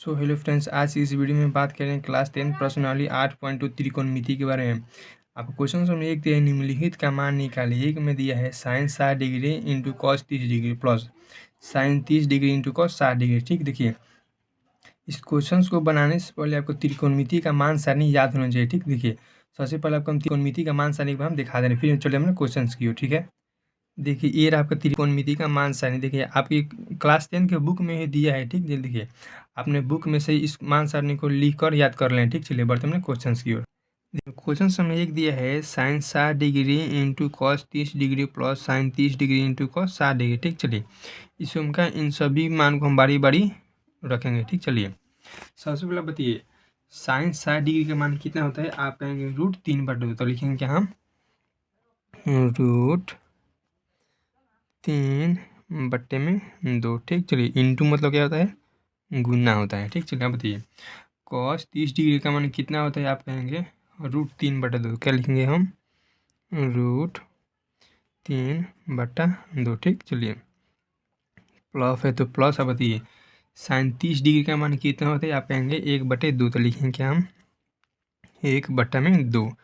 So hello friends, आज की इस वीडियो में बात करें क्लास 10 प्रश्नावली 8.2 त्रिकोणमिति के बारे में। आपको क्वेश्चन में एक दिया है, निम्नलिखित का मान निकालिए। एक में दिया है sine 60 degree into cos 30 degree plus sine 30 degree into cos 60 degree. ठीक, देखिए इस क्वेश्चन को बनाने से पहले आपको त्रिकोणमिति का मान सारणी याद होना चाहिए। ठीक, देखिए सबसे पहले आपको हम त्रिकोणमिति का मान सारणी को हम दिखा दें, फिर चले हम क्वेश्चन की ओर। ठीक है, देखिए ये रहा आपका त्रिकोणमिति का मान सारणी। देखिए आपकी क्लास 10 के बुक में ही दिया है। ठीक, जल्दी देखिए आपने बुक में से इस मान सारणी को लिख कर याद कर लें। ठीक, चलिए बढ़ते हैं क्वेश्चन की ओर। क्वेश्चन में एक दिया है sine 60 degree into cos 30 degree plus sine 30 degree into cos 60 degree. ठीक, चलिए इस उनका इन सभी मान को हम बारी बारी रखेंगे। ठीक, चलिए सबसे पहले बताइए साइन 60 डिग्री का मान कितना होता है। आप कहेंगे √3/2, तो लिखेंगे क्या हम √3/2। ठीक, चलिए इंटू मतलब क्या होता है, गुना होता है। ठीक, चलिए आप बताइए कॉस 30 डिग्री का मान कितना होता है। आप कहेंगे √3/2, क्या लिखेंगे हम √3/2। ठीक, चलिए प्लस है तो प्लस। आप बताइए साइन 30 डिग्री का मान कितना होता है। आप कहेंगे 1/2, तो लिखेंगे क्या हम 1/2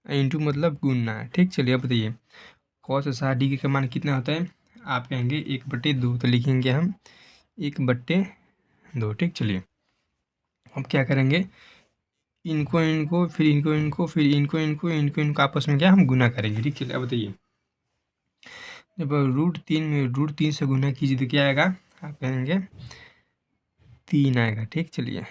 इंटू मतलब गुना। ठीक, चलिए आप बताइए कॉस 60 डिग्री का मान कितना होता है। आप कहेंगे 1/2, तो लिखेंगे हम 1/2। ठीक, चलिए अब क्या करेंगे, इनको फिर इनको फिर इनको आपस में क्या हम गुना करेंगे। ठीक, चलिए अब बताइए जब √3 में √3 से गुना कीजिए तो क्या आएगा। आप कहेंगे 3 आएगा। ठीक, चलिए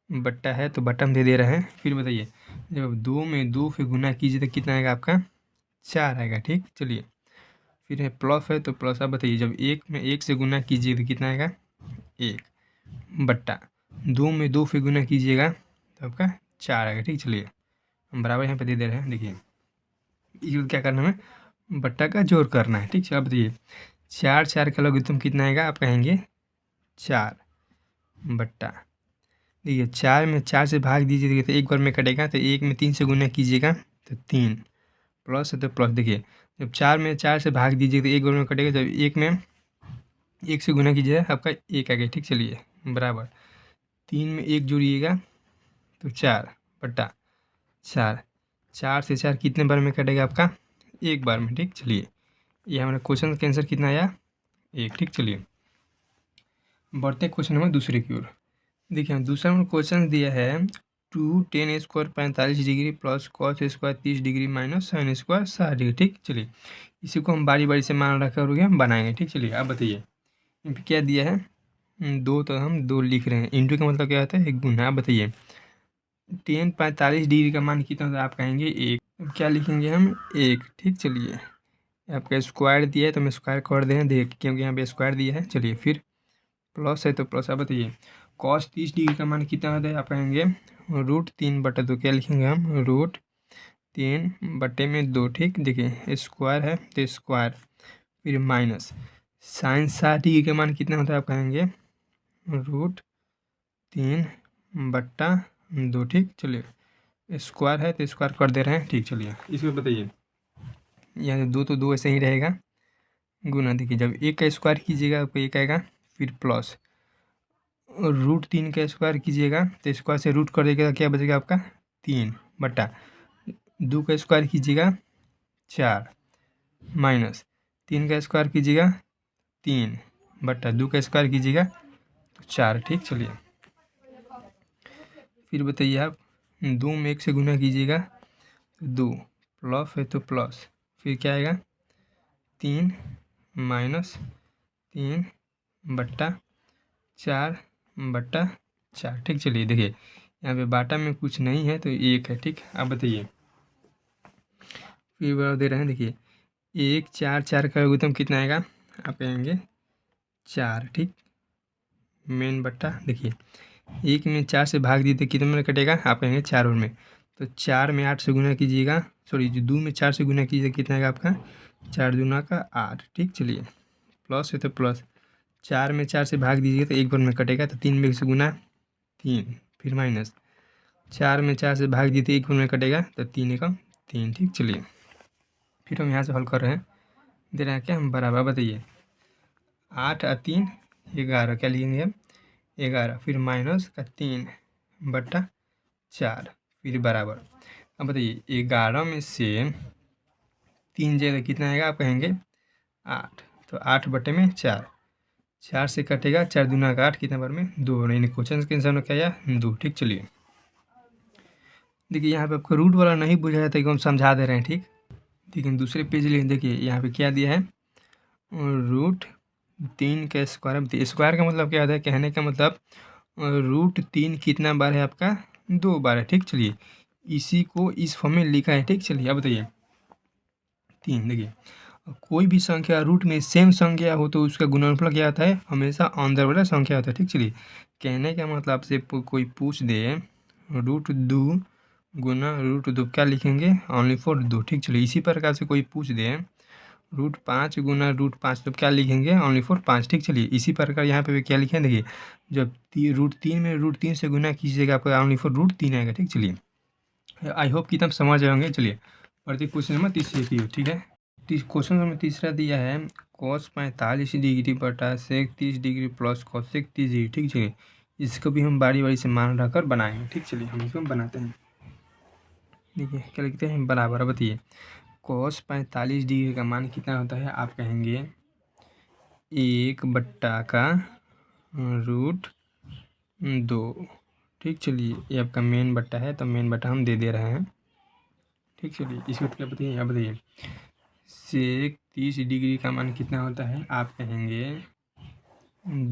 बट्टा है तो बट्टा हम दे दे रहे हैं। फिर बताइए जब 2 में 2 से गुना कीजिए तो कितना आएगा आपका 4 आएगा। ठीक, चलिए फिर है प्लस है तो प्लस। आप बताइए जब 1 में 1 से गुना कीजिए तो कितना आएगा 1 बट्टा 2 में 2 से गुना कीजिएगा तो आपका 4 आएगा। ठीक, चलिए हम बराबर यहाँ पे दे दे रहे हैं। देखिए ये क्या करना है, हमें बट्टा का जोड़ करना है। ठीक, चलो आप बताइए 4 का लघुत्तम कितना आएगा। आप कहेंगे 4 बट्टा, देखिए 4 में 4 से भाग दीजिए तो एक बार में कटेगा, तो 1 में 3 से गुना कीजिएगा तो 3 प्लस है तो प्लस। देखिए जब 4 में 4 से भाग दीजिए तो एक बार में कटेगा, जब 1 में 1 से गुना कीजिएगा आपका 1 आ गया। ठीक, चलिए बराबर 3 में 1 जोड़िएगा तो 4 बट्टा 4, 4 से 4 कितने बार में कटेगा आपका एक बार में। ठीक, चलिए ये हमारा क्वेश्चन का आंसर कितना आया 1। ठीक, चलिए बढ़ते क्वेश्चन नंबर दूसरे की ओर। देखिए दूसरा नंबर क्वेश्चन दिया है 2 tan² 45 degree plus cos² 30 degree minus sin² 60 degree. ठीक, चलिए इसी को हम बारी बारी से मान रखा और हम बनाएंगे। ठीक, चलिए आप बताइए क्या दिया है 2, तो हम 2 लिख रहे हैं। इंटू का मतलब क्या होता है गुना। आप बताइए tan 45 डिग्री का मान कितना होता है। आप कहेंगे 1, अब क्या लिखेंगे हम 1। ठीक, चलिए आपका स्क्वायर दिया है तो हम स्क्वायर कर दें देख, क्योंकि यहाँ पे स्क्वायर दिया है। चलिए फिर प्लस है तो प्लस। आप बताइए cos 30 डिग्री का मान कितना होता है। आप कहेंगे √3/2, क्या लिखेंगे हम √3/2। ठीक, देखिए स्क्वायर है तो स्क्वायर फिर माइनस साइन 60 डिग्री का मान कितना होता है। आप कहेंगे √3/2। ठीक, चलिए स्क्वायर है तो स्क्वायर कर दे रहे हैं। ठीक, चलिए इसमें बताइए यहाँ 2 तो 2 ऐसे ही रहेगा गुना। देखिए जब 1 का स्क्वायर कीजिएगा आपको 1 आएगा, फिर प्लस √3 का स्क्वायर कीजिएगा तो स्क्वायर से रूट कर देगा, क्या बचेगा आपका 3 बट्टा 2 का स्क्वायर कीजिएगा 4 माइनस 3 का स्क्वायर कीजिएगा 3 बट्टा 2 का स्क्वायर कीजिएगा तो 4। ठीक, चलिए फिर बताइए आप 2 में 1 से गुना कीजिएगा तो 2 प्लस है तो प्लस, फिर क्या आएगा 3 माइनस 3 बट्टा 4/4। ठीक, चलिए देखिए यहाँ पे बाटा में कुछ नहीं है तो 1 है। ठीक, आप बताइए फिर बराबर दे रहे हैं। देखिए 1 4 का लघुत्तम कितना आएगा। आप कहेंगे 4। ठीक, मेन बट्टा देखिए 1 में 4 से भाग दिए तो कितने में कटेगा। आप कहेंगे 4 और में, तो 4 में 8 से गुना कीजिएगा, सॉरी जो 2 में 4 से गुना कीजिए कितना आएगा आपका 4 दूना का 8। ठीक, चलिए प्लस है तो प्लस 4 में 4 से भाग दीजिए तो एक बार में कटेगा, तो 3 में 1 से गुना 3 फिर माइनस 4 में 4 से भाग दिए तो एक बार में कटेगा तो 3 एकम 3। ठीक, चलिए फिर हम यहाँ से हल कर रहे हैं, दे रहे हैं क्या हम बराबर। बताइए 8 और 3 11, क्या लिखेंगे हम 11 फिर माइनस का 3/4 फिर बराबर। अब बताइए 11 में से 3 जगह कितना आएगा आप कहेंगे 8, तो 8/4, 4 से कटेगा 4 दूना का 8 कितना बार में 2, नहीं क्वेश्चन के आंसर में क्या आया 2। ठीक, चलिए देखिए यहाँ पे आपको रूट वाला नहीं बुझा है तो हम समझा दे रहे हैं। ठीक, लेकिन दूसरे पेज लिए देखिए यहाँ पे क्या दिया है √3 का स्क्वायर। स्क्वायर का मतलब क्या होता है, कहने का मतलब √3 कितना बार है आपका 2 बार है। ठीक, चलिए इसी को इस फॉर्म में लिखा है। ठीक, चलिए अब बताइए 3 देखिए कोई भी संख्या रूट में सेम संख्या हो तो उसका गुणनफल क्या आता है, हमेशा अंदर वाला संख्या होता है। ठीक, चलिए कहने का मतलब आपसे कोई पूछ दे √2 गुना √2 क्या लिखेंगे ओनली फॉर 2। ठीक, चलिए इसी प्रकार से कोई पूछ दे √5 गुना √5 तो क्या लिखेंगे ओनली फॉर 5। ठीक, चलिए इसी प्रकार यहाँ पे भी क्या लिखे देखिए जब √3 में √3 से गुना कीजिएगा आपका ओनली फॉर √3 आएगा। ठीक, चलिए आई होप कि तब समझ जाएंगे। चलिए प्रति क्वेश्चन नंबर 30 की ठीक है। क्वेश्चन नंबर तीसरा दिया है cos 45 डिग्री बटा sec 30 degree plus cos 30 degree. ठीक, चलिए इसको भी हम बारी बारी से मान रखकर बनाएंगे। ठीक, चलिए हम इसको बनाते हैं। देखिए क्या लिखते हैं बराबर। बताइए cos 45 डिग्री का मान कितना होता है, आप कहेंगे 1/√2। ठीक, चलिए ये आपका मेन बट्टा है तो मेन बट्टा हम दे दे रहे हैं। ठीक, चलिए इसको क्या बताइए, आप बताइए sec 30 डिग्री का मान कितना होता है, आप कहेंगे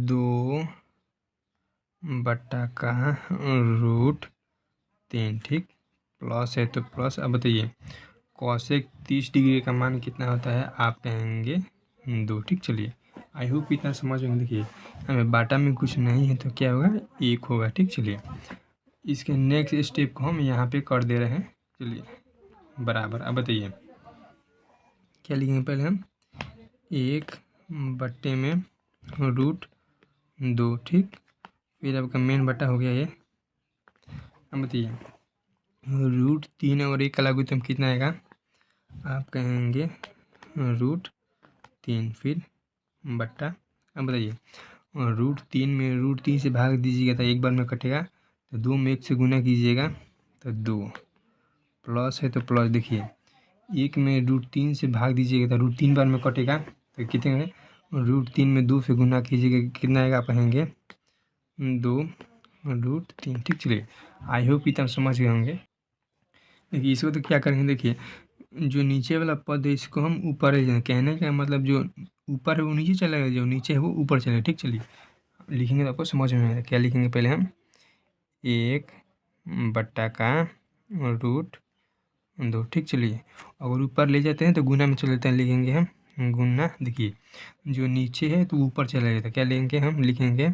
2/√3। ठीक, प्लस है तो प्लस। अब बताइए cosec 30 डिग्री का मान कितना होता है, आप कहेंगे 2। ठीक, चलिए आई होप इतना समझ में। देखिए हमें बाटा में कुछ नहीं है तो क्या होगा 1 होगा। ठीक, चलिए इसके नेक्स्ट स्टेप को हम यहाँ पे कर दे रहे हैं। चलिए बराबर। अब बताइए क्या लिखेंगे, पहले हम 1/√2। ठीक, फिर आपका मेन बटा हो गया ये। अब बताइए √3 और 1 का लागू तो कितना आएगा, आप कहेंगे √3 फिर बट्टा। अब बताइए √3 में √3 से भाग दीजिएगा तो एक बार में कटेगा, तो 2 में 1 से गुना कीजिएगा तो 2, प्लस है तो प्लस। देखिए 1 में √3 से भाग दीजिएगा तो √3 बार में कटेगा तो कितने है, √3 में 2 से गुना कीजिएगा कितना आएगा, आप कहेंगे 2√3। ठीक, चलिए आई होप इतना समझ गए होंगे। देखिए इसको तो क्या करेंगे, देखिए जो नीचे वाला पद है इसको हम ऊपर ले जाएंगे। कहने का मतलब जो ऊपर है वो नीचे चलेगा, जो नीचे है वो ऊपर चलेगा। ठीक, चलिए लिखेंगे तो आपको समझ में आएगा। क्या लिखेंगे पहले हम 1/√2। ठीक, चलिए अगर ऊपर ले जाते हैं तो गुना में चले जाते हैं, लिखेंगे हम गुना। देखिए जो नीचे है तो ऊपर चला जाता है, क्या लिखेंगे हम लिखेंगे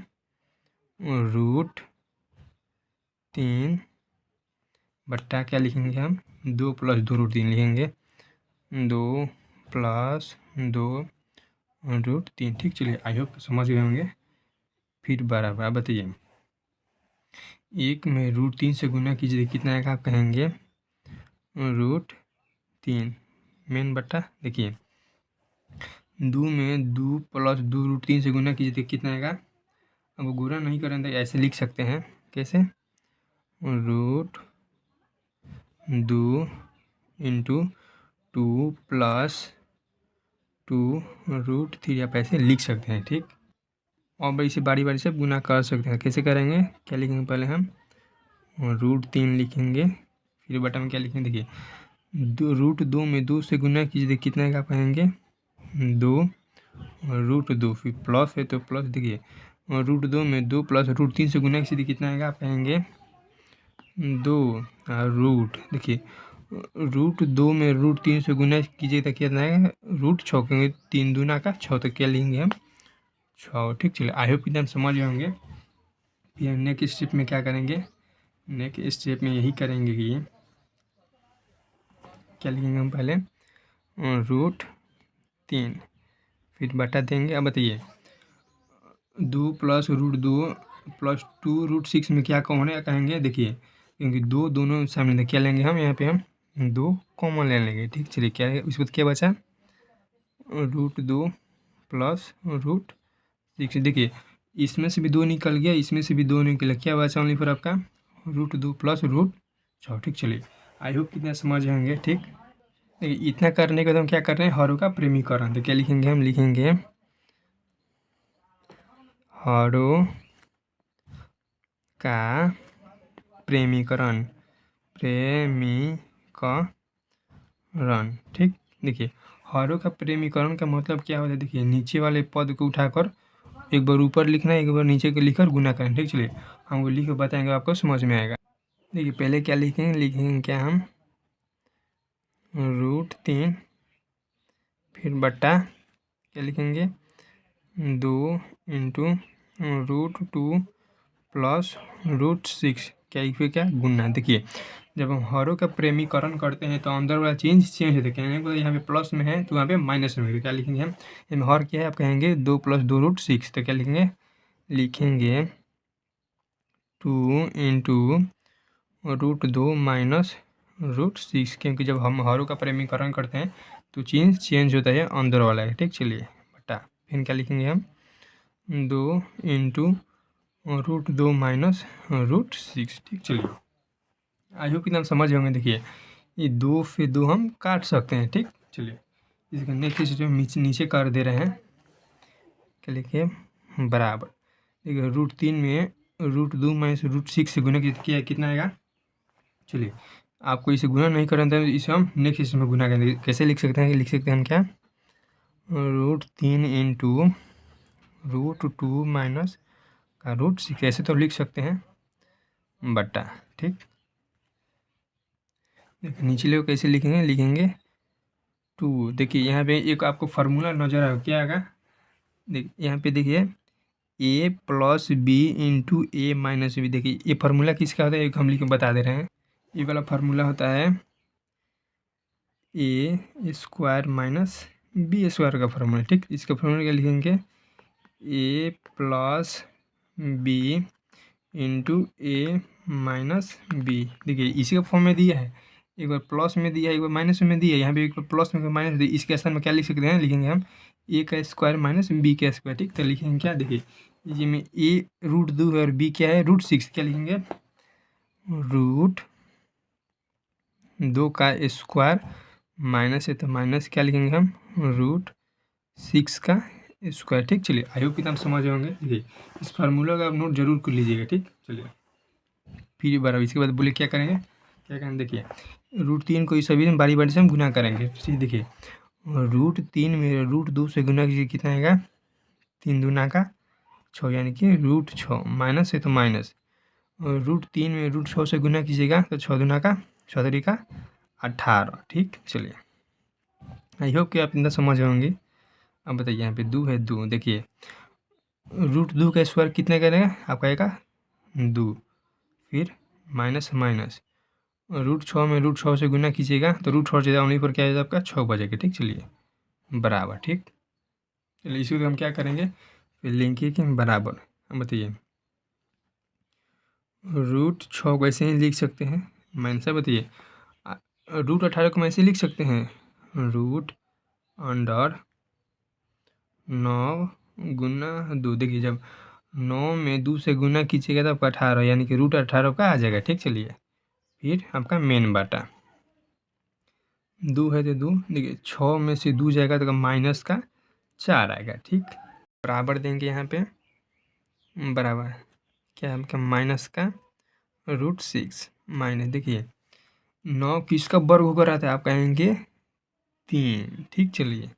√3 बट्टा क्या लिखेंगे हम 2 + 2√3 लिखेंगे 2 + 2√3। ठीक, चलिए आई होप समझ गए होंगे। फिर बराबर। आप बताइए 1 में √3 से गुना कीजिए कितना आएगा, आप कहेंगे √3 मेन बट्टा। देखिए 2 में 2 + 2√3 से गुना कीजिए कितना आएगा। अब गुना नहीं करें तो ऐसे लिख सकते हैं, कैसे √2 × 2 + 2√3 आप ऐसे लिख सकते हैं। ठीक, और इसे बारी बारी से गुना कर सकते हैं। कैसे करेंगे, क्या लिखेंगे पहले हम √3 लिखेंगे, फिर बटा में क्या लिखेंगे, देखिए √2 में 2 से गुना कीजिए कितना का कहेंगे 2√2 फिर प्लस है तो प्लस। देखिए √2 में 2 + √3 से गुना कीजिए कितना आएगा, आप कहेंगे 2 रूट। देखिए √2 में √3 से गुना कीजिए तो कितना आएगा √6 कहेंगे 3 दूना का 6 तो क्या लेंगे हम 6। ठीक, चलिए आई होप कि हम समझ गए होंगे। फिर नेक्स्ट स्टेप में क्या करेंगे, नेक्स्ट स्टेप में यही करेंगे कि क्या लिखेंगे हम पहले √3 फिर बटा देंगे। अब बताइए 2 + √2 + 2√6 में क्या कॉमन है, कहेंगे देखिए क्योंकि 2 दोनों सामने क्या लेंगे हम यहाँ पे हम 2 कॉमन ले लेंगे। ठीक, चलिए क्या है उसके बाद क्या बचा √2 + √6। देखिए इसमें से भी 2 निकल गया, इसमें से भी 2 निकला, क्या बचा ओनली फॉर आपका √2 प्लस √6। ठीक, चलिए आई होप कितना समझ होंगे। ठीक, देखिए इतना करने के बाद हम क्या कर रहे हैं, हरों का प्रेमीकरण। तो क्या लिखेंगे, हम लिखेंगे हरों का प्रेमीकरण, प्रेमीकरण। ठीक, देखिए हरों का प्रेमीकरण का मतलब क्या होता है, देखिए नीचे वाले पद को उठाकर एक बार ऊपर लिखना है, एक बार नीचे को लिखकर गुना करना। ठीक, चलिए हमको लिख के बताएंगे, आपको समझ में आएगा। देखिए पहले क्या लिखेंगे क्या हम √3, फिर बटा क्या लिखेंगे 2 इंटू √2 प्लस √6, क्या गुना। देखिए जब हम हरों का प्रेमीकरण करते हैं तो अंदर वाला चेंज होता है, कहने को यहाँ पे प्लस में है तो वहाँ पे माइनस में है। क्या लिखेंगे हम, इसमें हर क्या है, आप कहेंगे 2 + 2 √6। तो क्या लिखेंगे 2 इंटू √2 माइनस √6, क्योंकि जब हम हरों का प्रेमीकरण करते हैं तो चेंज होता है अंदर वाला है। ठीक, चलिए बटा फिर क्या लिखेंगे हम 2 इंटू √2 माइनस √6। ठीक, चलिए आई होप कि समझ होंगे। देखिए ये 2 फिर 2 हम काट सकते हैं। ठीक, चलिए इसका नेक्स्ट स्टेप नीचे कर दे रहे हैं। क्या लिखिए बराबर, देखिए √3 में √2 माइनस √6 से गुना किया कितना आएगा। चलिए आपको इसे गुना नहीं करना था, इसे हम नेक्स्ट स्टेप में गुना करेंगे। कैसे लिख सकते हैं, लिख सकते हैं हम क्या √3 इंटू √2 माइनस का √6, ऐसे तो लिख सकते हैं बटा। ठीक, देखिए नीचे लोग कैसे लिखेंगे 2। देखिए यहाँ पे एक आपको फार्मूला नजर आएगा, क्या आएगा, देखिए यहाँ पे देखिए a + b into a minus B. देखिए ये फार्मूला किसका होता है, एक हम लिख के बता दे रहे हैं। ये वाला फार्मूला होता है a² माइनस b² का फार्मूला। ठीक, इसका फार्मूला क्या लिखेंगे a + b into a minus B. देखिए इसी का फॉर्म में दिया है, एक बार प्लस में दिया है, एक बार माइनस में दिया है। यहाँ पे एक बार प्लस में माइनस दिया, इसके स्थान में क्या लिख सकते हैं, लिखेंगे हम a² माइनस b²। ठीक, तो लिखेंगे क्या, देखिए ये में a √2 है और b क्या है √6। क्या लिखेंगे √2 का स्क्वायर माइनस है तो माइनस क्या लिखेंगे हम √6 का स्क्वायर। ठीक, चलिए आई होप कि आप समझ होंगे। देखिए इस फार्मूला का आप नोट जरूर कर लीजिएगा। ठीक, चलिए फिर बराबर इसके बाद बोले क्या करेंगे, देखिए √3 को इस सभी में बारी बारी से हम गुना करेंगे। फिर देखिए √3 में √2 से गुना कीजिए, कितना आएगा 3 दूना का 6, यानी कि √6 माइनस है तो माइनस, और √3 में √6 से गुना कीजिएगा तो 6 दूना का 6 3 का 18। ठीक, चलिए आई होप कि आप इतना समझ होंगे। अब बताइए यहाँ पे 2 है 2, देखिए √2 का स्क्वायर कितने करेगा, आपका आएगा 2, फिर माइनस माइनस √6 में √6 से गुना कीजिएगा तो √6 से ओनली पर क्या है आपका 6 बचेगा। ठीक, चलिए बराबर। ठीक, चलिए इसी को हम क्या करेंगे, फिर लिखेंगे कि बराबर। हम बताइए √6 को ऐसे ही लिख सकते हैं, माइनस है। बताइए √18 को हम ऐसे लिख सकते हैं √9 गुना 2। देखिए जब 9 में 2 से गुना कीजिएगा तो आपका 18, यानी कि √18 का आ जाएगा। ठीक, चलिए फिर आपका मेन बाटा 2 है तो 2, देखिए 6 में से 2 जाएगा तो माइनस का 4 आएगा। ठीक, बराबर देंगे यहाँ पे बराबर क्या है आपका माइनस का √6 माइनस, देखिए 9 किसका वर्ग होकर आता है, आप कहेंगे 3। ठीक, चलिए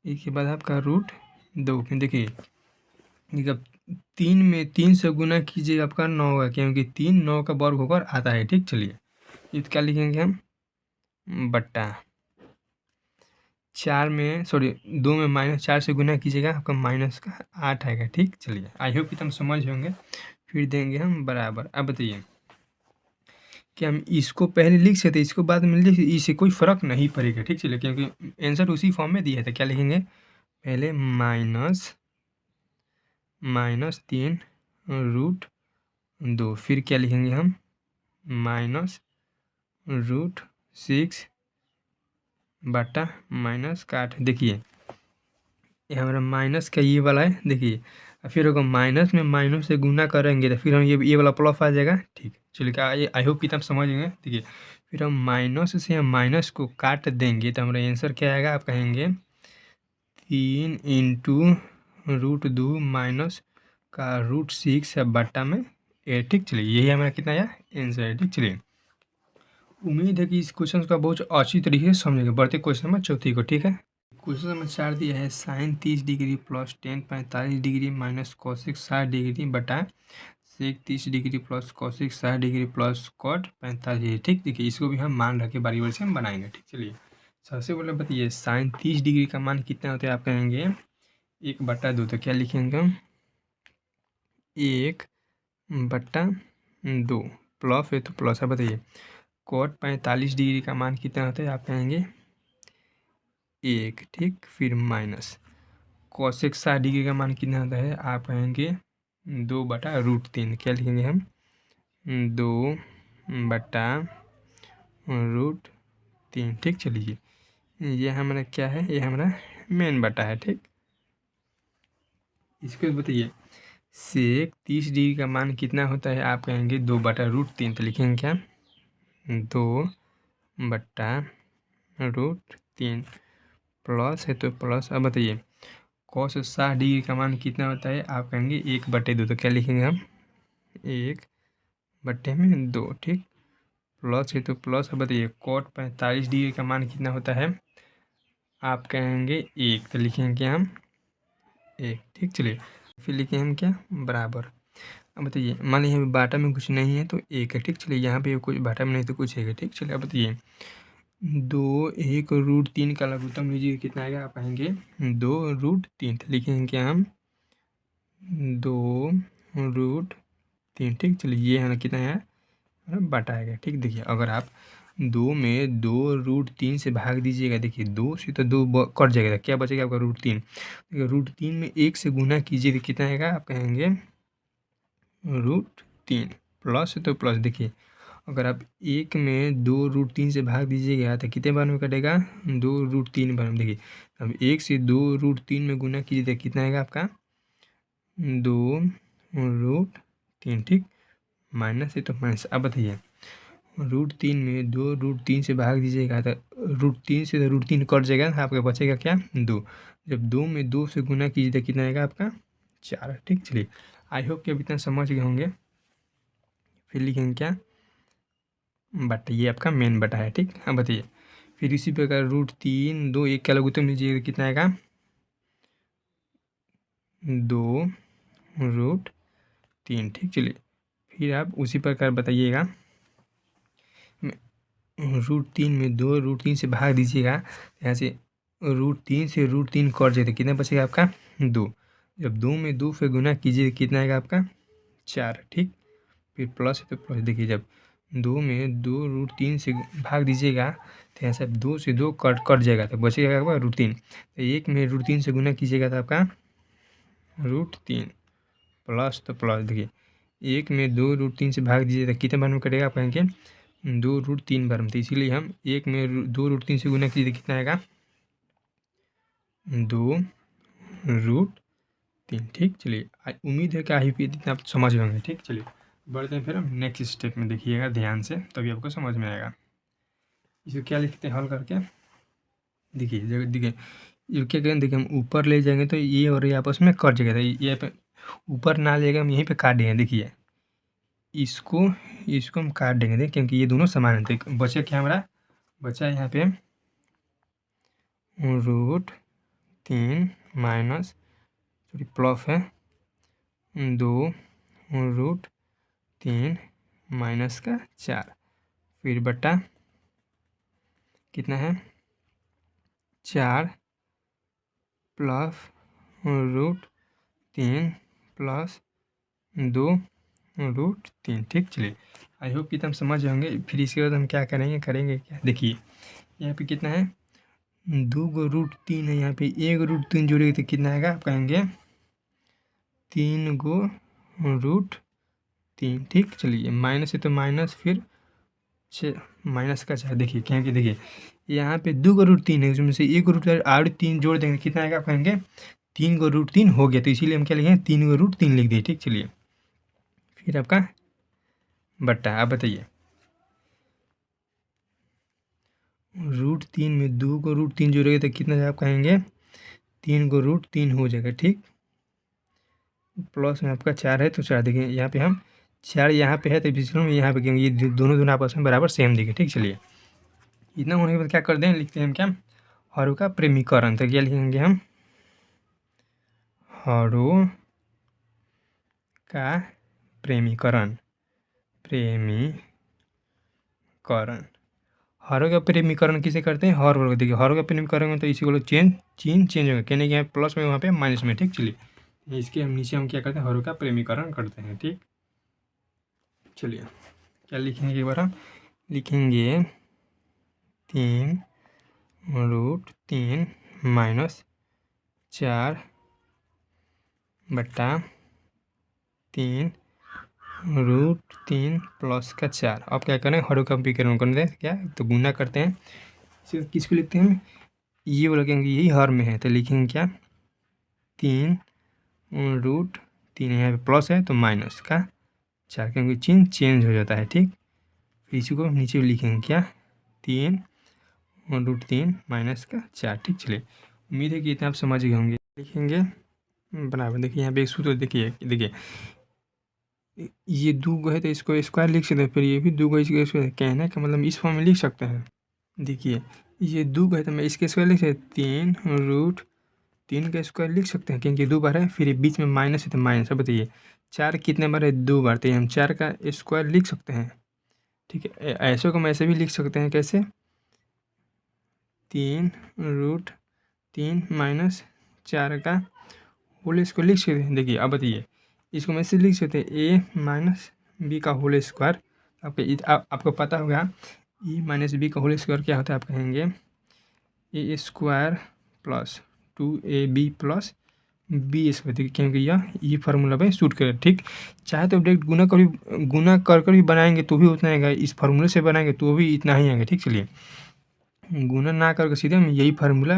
इसके बाद आपका √2, फिर देखिए जब 3 में 3 से गुना कीजिए आपका 9 होगा, क्योंकि 3 9 का वर्ग होकर आता है। ठीक, चलिए इसका क्या लिखेंगे हम बट्टा 4 में 2 में -4 से गुना कीजिएगा आपका माइनस का 8 आएगा। ठीक, चलिए आई होप कि तुम समझ होंगे। फिर देंगे हम बराबर। अब बताइए कि हम इसको पहले लिख सकते, इसको बाद में लिख, इससे कोई फर्क नहीं पड़ेगा। ठीक, चलिए क्योंकि आंसर उसी फॉर्म में दिया था। क्या लिखेंगे पहले -3 √2, फिर क्या लिखेंगे हम -√6 बटा -8। देखिए ये हमारा माइनस का ये वाला है, देखिए फिर अगर माइनस में माइनस से गुना करेंगे तो फिर हम ये वाला प्लस आ जाएगा। ठीक, चलिए क्या आई होप कि आप समझ गए। देखिए फिर हम माइनस से हम माइनस को काट देंगे तो हमारा आंसर क्या आएगा, आप कहेंगे 3 इंटू √2 माइनस का √6 बट्टा में 8। ठीक, चलिए यही हमारा कितना आया आंसर है। ठीक, चलिए उम्मीद है कि इस क्वेश्चन का बहुत अच्छी तरीके से समझेंगे। बढ़ते क्वेश्चन नंबर 4 को। ठीक है, क्वेश्चन नंबर 4 दिया है sine 30 degree plus tan 45 degree minus cosec 60 degree बटा sec 30 degree plus cosec 60 degree plus cot 45 degree. ठीक, देखिए इसको भी हम मान रख के बारी बारी से हम बनाएंगे। ठीक, चलिए सबसे पहले बताइए साइन 30 डिग्री का मान कितना होता है, आप कहेंगे 1/2। तो क्या लिखेंगे हम 1/2 प्लस है तो प्लस है। बताइए कॉट 45 डिग्री का मान कितना होता है, आप कहेंगे 1। ठीक, फिर माइनस कोसेक 60 डिग्री का मान कितना होता है, आप कहेंगे 2/√3। क्या लिखेंगे हम 2/√3। ठीक, चलिए ये हमारा क्या है, ये हमारा मेन बटा है। ठीक, इसके बाद बताइए सेक 30 डिग्री का मान कितना होता है, आप कहेंगे 2/√3। तो लिखेंगे क्या 2/√3 प्लस है तो प्लस। अब बताइए कॉस 60 डिग्री का मान कितना होता है, आप कहेंगे 1/2। तो क्या लिखेंगे हम 1/2। ठीक, प्लस है तो प्लस। अब बताइए कॉट 45 डिग्री का मान कितना होता है, आप कहेंगे 1। तो लिखेंगे क्या हम 1। ठीक, चलिए फिर लिखे हम क्या बराबर। अब बताइए मान लीजिए बाटा में कुछ नहीं है तो 1 है। ठीक, चलिए यहाँ पे कुछ बाटा में नहीं तो कुछ है। ठीक, चलिए अब बताइए 2 1√3 का लघुत्तम लीजिए कितना आएगा, आप कहेंगे 2√3। तो लिखेंगे क्या हम 2√3। ठीक, चलिए ये है ना कितना है बटा आएगा। ठीक, देखिए अगर आप 2 में 2√3 से भाग दीजिएगा, देखिए 2 से तो 2 कट जाएगा, क्या बचेगा आपका √3। देखिए √3 में 1 से गुना कीजिए तो कितना आएगा, आप कहेंगे √3 प्लस है तो प्लस। देखिए अगर आप 1 में 2√3 से भाग दीजिएगा तो कितने बार में कटेगा 2√3 बार में। देखिए अब 1 से 2√3 में गुना कीजिए तो कितना आएगा आपका 2√3। ठीक, माइनस है तो माइनस। अब बताइए √3 में 2√3 से भाग दीजिएगा तो √3 से तो √3 कट जाएगा, आपका बचेगा क्या 2। जब 2 में 2 से गुना कीजिए तो कितना आएगा आपका 4। ठीक, चलिए आई होप कि अब इतना समझ गए होंगे। फिर लिखेंगे क्या बट ये आपका मेन बटा है। ठीक, अब बताइए फिर इसी प्रकार √3 2 1 का लघुत्तम लीजिएगा कितना आएगा 2√3। ठीक, चलिए फिर आप उसी प्रकार बताइएगा √3 में 2√3 से भाग दीजिएगा, यहाँ से √3 से √3 कट जाए तो कितना बचेगा आपका 2। जब 2 में 2 से गुना कीजिए कितना आएगा आपका 4। ठीक, फिर प्लस है तो प्लस। देखिए जब 2 में 2√3 से भाग दीजिएगा तो यहाँ से 2 से 2 कट जाएगा तो बचेगा आपका √3। तो 1 में √3 से गुना कीजिएगा तो आपका √3 प्लस तो प्लस। देखिए 1 में 2√3 से भाग दीजिए तो कितने बार में कटेगा, आप कहेंगे 2√3 बार में। तो इसीलिए हम 1 में 2√3 से गुना कीजिए कितना आएगा 2√3। ठीक, चलिए उम्मीद है कि आई पी इतना आप समझ गए होंगे। ठीक, चलिए बढ़ते हैं फिर हम नेक्स्ट स्टेप में। देखिएगा ध्यान से तभी आपको समझ में आएगा। इसको क्या लिखते हैं हल करके, देखिए देखिए ये क्या करेंगे, देखिए हम ऊपर ले जाएंगे तो ये और ये आपस में कट जाएगा। तो ये पे ऊपर ना लेगा हम यहीं पे काट देंगे। देखिए इसको इसको हम काट देंगे क्योंकि ये दोनों समान है। तो बचा क्या हमारा, बचा यहाँ पे √3 माइनस सॉरी प्लस है 2√3 माइनस का 4 फिर बटा कितना है 4 प्लस √3 प्लस 2√3। ठीक, चलिए आई होप कि तुम समझ होंगे। फिर इसके बाद हम क्या करेंगे क्या, देखिए यहाँ पे कितना है 2 को √3 है, यहाँ पे 1 √3 जोड़ेंगे तो कितना आएगा, आप कहेंगे 3 को √3। ठीक, चलिए माइनस है तो माइनस फिर माइनस का 4। देखिए क्योंकि देखिए यहाँ पे 2 को √3 है, उसमें से 1 √3 जोड़ देंगे कितना आएगा, आप कहेंगे 3 को रूट 3 हो गया, तो इसीलिए हम क्या लिखे हैं 3 को रूट 3 लिख दिए। ठीक, चलिए फिर आपका बट्टा। आप बताइए रूट 3 में 2 को रूट 3 जोड़ेंगे तो कितना आप कहेंगे 3 को रूट 3 हो जाएगा। ठीक, प्लस में आपका 4 है तो 4 देखिए यहाँ पे हम 4 यहाँ पे है तो पिछले में यहाँ पे ये दोनों दोनों आपस में बराबर सेम दिखे। ठीक, चलिए इतना होने के बाद क्या कर दें, लिखते हैं हम क्या हरों का प्रेमीकरण। तो क्या लिखेंगे हम हरों का प्रेमीकरण। हरों का प्रेमीकरण किसे करते हैं, हर वर्ग। देखिए हरों का प्रेमीकरण में तो इसी को चेंज होगा, कहने के प्लस में वहाँ पे माइनस में। ठीक, चलिए इसके हम नीचे हम क्या करते हैं हरों का प्रेमीकरण करते हैं। ठीक, चलिए क्या लिखेंगे एक बार हम लिखेंगे 3 रूट 3 माइनस 4 बट्टा 3 रूट 3 प्लस का 4। अब क्या करें हरों का विकर्ण करते हैं, क्या तो गुना करते हैं। किसको लिखते हैं ये बोला क्योंकि यही हर में है तो लिखेंगे क्या 3 रूट 3 यहाँ पे प्लस है तो माइनस का 4, क्योंकि चिन्ह चेंज हो जाता है। ठीक, फिर इसी को नीचे लिखेंगे क्या 3 रूट 3 माइनस का 4। ठीक, चलिए उम्मीद है कि इतना आप समझ गए होंगे। लिखेंगे बराबर। देखिए यहाँ पे एक सूत्र देखिए ये 2 है तो इसको स्क्वायर लिख सकते हैं, फिर ये भी 2 इसको कहने का मतलब इस फॉर्म में लिख सकते हैं। देखिए ये 2 है तो मैं इसके स्क्वायर लिख सकते 3 रूट 3 का स्क्वायर लिख सकते हैं, क्योंकि 2 बार है, फिर बीच में माइनस है तो माइनस। अब बताइए 4 कितने बार है 2 बार, तो हम 4 का स्क्वायर लिख सकते हैं। ठीक है, ऐसे को हम ऐसे भी लिख सकते हैं, कैसे 3 रूट 3 माइनस 4 का होल स्क्वायर लिख सकते हैं। देखिए अब बताइए इसको हम ऐसे लिख सकते हैं ए माइनस बी का होल स्क्वायर। आपको पता होगा ए माइनस बी का होल स्क्वायर क्या होता है, आप कहेंगे A square plus 2ab plus B square, क्योंकि ये फार्मूला पे सूट करे। ठीक, चाहे तो डायरेक्ट गुना कर भी बनाएंगे तो भी उतना आएगा, इस फार्मूले से बनाएंगे तो भी इतना ही आएगा। ठीक, चलिए गुना ना करके सीधे हम यही फार्मूला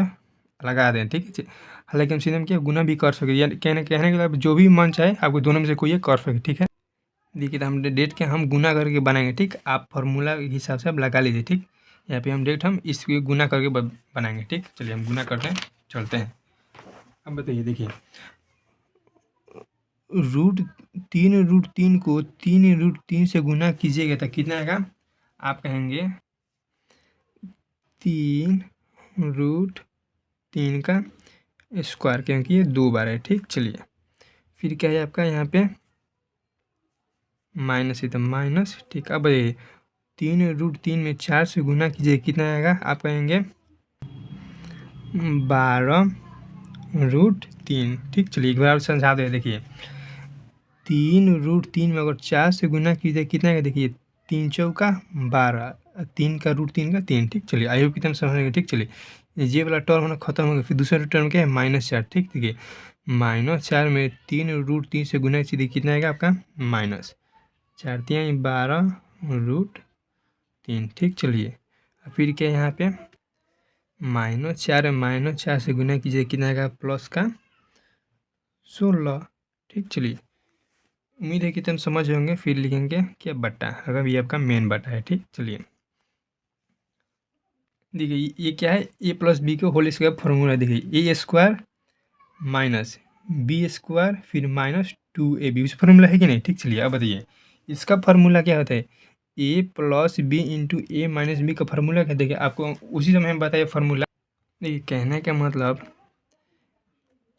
लगा दें। ठीक है, हालांकि हम सीधे हम क्या गुना भी कर सकते, यानी कहने के लिए जो भी मन चाहे आपको दोनों में से कोई एक कर सकते। ठीक है, देखिए तो हम डेट के हम गुना करके बनाएंगे। ठीक, आप फार्मूला के हिसाब से आप लगा लीजिए। ठीक, यहाँ पे हम डेट हम इसके गुना करके बनाएंगे। ठीक, चलिए हम गुना करते हैं, चलते हैं। अब बताइए देखिए रूट 3 को 3 रूट 3 से गुना कीजिएगा तो कितना आएगा, आप कहेंगे 3 रूट 3 का स्क्वायर, क्योंकि ये 2 बार है। ठीक, चलिए फिर क्या है आपका यहाँ पे माइनस है तो माइनस। ठीक, अब 3 रूट 3 में 4 से गुना कीजिए कितना आएगा, आप कहेंगे 12 रूट 3। ठीक, चलिए एक बार समझा दे। देखिए 3 रूट 3 में अगर 4 से गुना कीजिए कितना आएगा, देखिए 3 चौका 12, 3 का रूट 3 का 3। ठीक, चलिए आई होप कि तुम समझेंगे। ठीक, चलिए ये वाला टर्म होना खत्म हो गया, फिर दूसरा टर्म क्या है -4। ठीक, देखिए -4 में 3 रूट 3 से गुना कीजिए कितना आएगा आपका -4 3 12 रूट 3। ठीक, चलिए फिर क्या यहाँ पे -4 से गुना कीजिए कितना आएगा प्लस का 16। ठीक, चलिए उम्मीद है कि तुम समझ होंगे। फिर लिखेंगे क्या बट्टा, अगर ये आपका मेन बट्टा है। ठीक, चलिए देखिए ये क्या है ए प्लस बी के होल स्क्वायर फॉर्मूला। देखिए ए स्क्वायर माइनस बी स्क्वायर फिर -2ab उस फार्मूला है कि नहीं। ठीक, चलिए अब बताइए इसका फार्मूला क्या होता है ए प्लस बी इंटू ए माइनस बी का फार्मूला क्या। देखिए आपको उसी समय हम बताइए फार्मूला। देखिए कहने का मतलब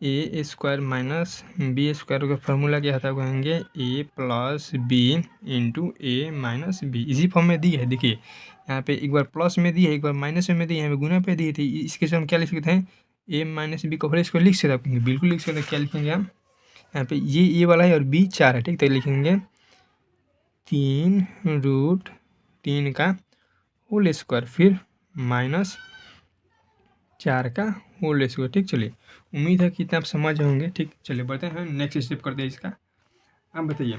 ए स्क्वायर माइनस बी स्क्वायर का फार्मूला क्या होता है, कहेंगे ए प्लस बी इंटू ए माइनस बी। इसी फॉर्म में दी है। देखिए यहाँ पे एक बार प्लस में दी है, एक बार माइनस में दी है, यहाँ पे गुना पे दी थी। इसके साथ हम क्या लिख सकते हैं ए माइनस बी का होल स्क्वायर लिख सकते हैं, बिल्कुल लिख सकते हैं। क्या लिखेंगे हम यहाँ पे ये ए वाला है और बी 4 है। ठीक, तो लिखेंगे 3 रूट 3 का होल स्क्वायर फिर -4 का होल स्क्वायर। ठीक, चलिए उम्मीद है कि इतना आप समझ होंगे। ठीक, चलिए बढ़ते हैं नेक्स्ट स्टेप करते हैं इसका। आप बताइए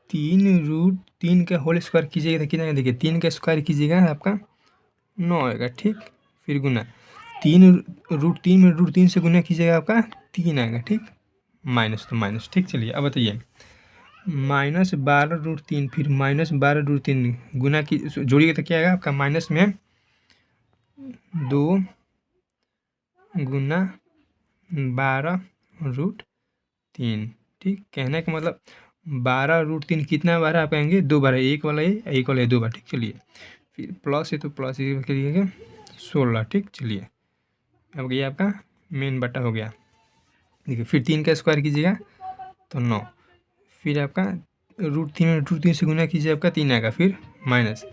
3 रूट 3 का होल स्क्वायर कीजिएगा तो कितना, देखिए 3 का स्क्वायर कीजिएगा आपका 9 आएगा। ठीक, फिर गुना रूट तीन में रूट तीन से गुना कीजिएगा आपका 3 आएगा, ठीक। माइनस तो माइनस, ठीक। चलिए अब बताइए, -12√3 फिर -12√3 गुना की जोड़िएगा तो क्या आएगा आपका, माइनस में 2 गुना 12√3, ठीक। कहने का मतलब 12√3 कितना बार आप कहेंगे, 2 बार है, एक वाला ये, एक वाला ये, 2 बार, ठीक। चलिए फिर प्लस है तो प्लस करिएगा 16, ठीक। चलिए अब ये आपका मेन बटा हो गया। देखिए फिर 3 का स्क्वायर कीजिएगा तो 9, फिर आपका रूट तीन से गुना कीजिए, आपका 3 आएगा, फिर माइनस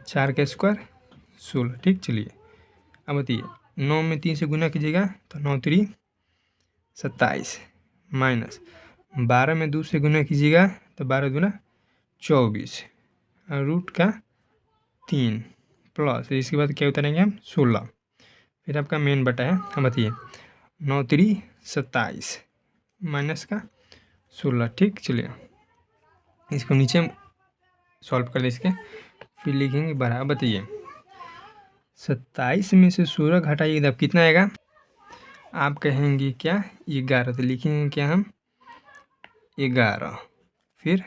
4 का स्क्वायर 16, ठीक। चलिए अब बताइए, 9 में 3 से गुना कीजिएगा तो 9 3 27, माइनस 12 में 2 से गुना कीजिएगा तो 12 दूना 24, और रूट का 3 प्लस, इसके बाद क्या उतारेंगे हम 16, फिर आपका मेन बटा है। हम बताइए, 9 3 27 माइनस का 16, ठीक। चलिए इसको नीचे हम सॉल्व कर दे इसके, फिर लिखेंगे बराबर। बताइए 27 में से 16 घटाइए तब कितना आएगा, आप कहेंगे क्या 11, तो लिखेंगे क्या हम 11, फिर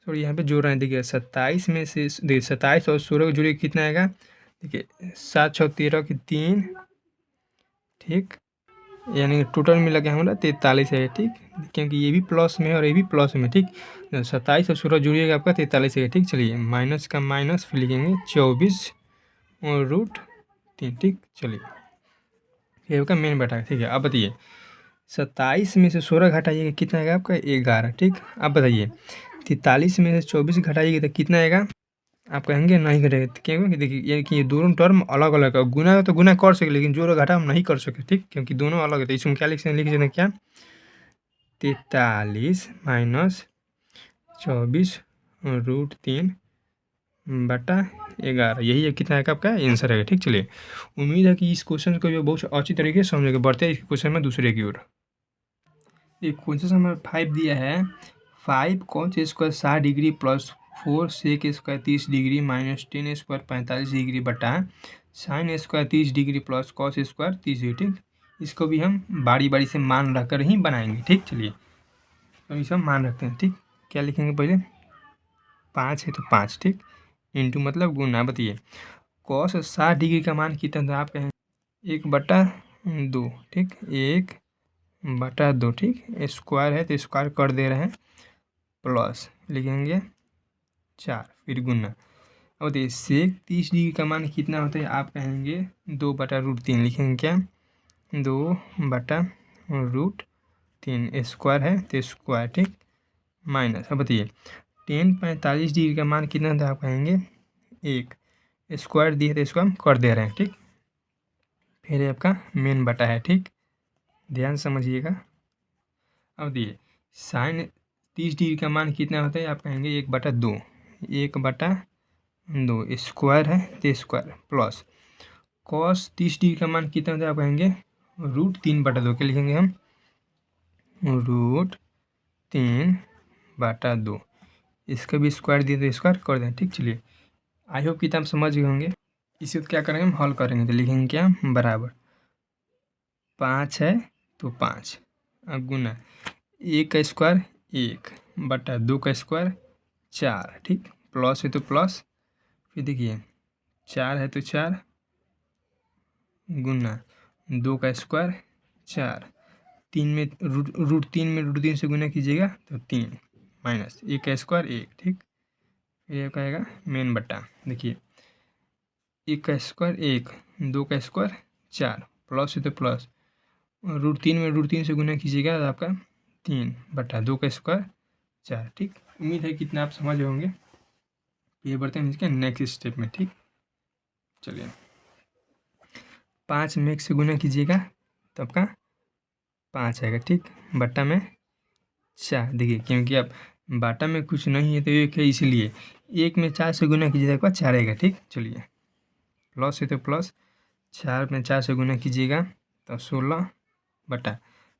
सॉरी यहाँ पे जोड़ रहे हैं। देखिए 27 में से, देखिए 27 और 16 को जोड़िए कितना आएगा, देखिए 7 6 13 की 3, ठीक। यानी टोटल मिला के हमारा 43 है, ठीक। क्योंकि ये भी प्लस में है और ये भी प्लस में, ठीक। 27 और 16 जुड़िएगा आपका 43 है, ठीक। चलिए माइनस का माइनस, फिर लिखेंगे 24 और √3, ठीक। चलिए ये आपका मेन बटा है, ठीक है। अब बताइए 27 में से 16 घटाइएगा कितना आएगा आपका 11, ठीक। अब बताइए 43 में से 24 घटाइएगा तो कितना आएगा, आप कहेंगे नहीं घटेगा, क्योंकि देखिए ये कि ये दोनों टर्म अलग अलग है, गुना तो गुना कर सके लेकिन जोड़ घटा हम नहीं कर सके, ठीक। क्योंकि दोनों अलग है, तो इसमें क्या लिख सकते हैं क्या, 43 माइनस 24√3 बटा 11, यही है कितना है आपका आंसर है, ठीक। चलिए उम्मीद है कि इस क्वेश्चन को भी बहुत अच्छी तरीके से समझेंगे। बढ़ते हैं इस क्वेश्चन में दूसरे की ओर। एक क्वेश्चन नंबर 5 दिया है, 5 cos square 60 degree plus 4 sec square 30 degree minus 10 square 45 degree बटा sine square 30 degree plus cos square 30 degree, ठीक। इसको भी हम बारी बारी से मान रखकर ही बनाएंगे, ठीक। चलिए तो इसे हम मान रखते हैं, ठीक। क्या लिखेंगे पहले, 5 है तो 5, ठीक, इंटू मतलब गुना। बताइए कॉस 60 डिग्री का मान कितना था, आप कहें 1/2, ठीक, 1/2, ठीक। स्क्वायर है तो स्क्वायर कर दे रहे हैं, प्लस लिखेंगे 4, फिर गुना। अब बताइए सेक 30 डिग्री का मान कितना होता है, आप कहेंगे 2/√3, लिखेंगे क्या 2/√3, स्क्वायर है तो स्क्वायर, ठीक, माइनस। अब बताइए 10 45 डिग्री का मान कितना था, आप कहेंगे 1, स्क्वायर दिए तो इसको हम कर दे रहे हैं, ठीक। फिर ये आपका मेन बटा है, ठीक, ध्यान समझिएगा। अब दिए साइन 30 डिग्री का मान कितना होता है, आप कहेंगे 1/2, 1/2 स्क्वायर है तो स्क्वायर, प्लस कॉस 30 डिग्री का मान कितना होता है, आप कहेंगे √3/2, के लिखेंगे हम √3/2, इसका भी स्क्वायर दिए तो स्क्वायर कर दें, ठीक। चलिए आई होप कि आप समझ गए होंगे। इसे क्या करेंगे हम हल करेंगे, तो लिखेंगे क्या बराबर 5 है तो 5, अब गुना 1 का स्क्वायर 1/2 का स्क्वायर 4, ठीक, प्लस है तो प्लस, फिर देखिए 4 है तो 4 गुना 2 का स्क्वायर 4, 3 में √3 से गुना कीजिएगा तो 3, माइनस 1 का स्क्वायर 1, ठीक। ये कहेगा मेन बट्टा। देखिए 1 का स्क्वायर 1, 2 का स्क्वायर 4, प्लस है तो प्लस, √3 से गुना कीजिएगा तो आपका 3/2 का स्क्वायर 4, ठीक। उम्मीद है कितना आप समझ होंगे। ये बढ़ते हैं इसके नेक्स्ट स्टेप में, ठीक। चलिए 5 में 1 से गुना कीजिएगा तो आपका 5 आएगा, ठीक, बट्टा में 4। देखिए क्योंकि अब बाटा में कुछ नहीं है तो 1 है, इसीलिए 1 में 4 से गुना कीजिएगा तो 4 आएगा, ठीक। चलिए प्लस है तो प्लस, 4 में 4 से गुना कीजिएगा तो 16 बटा,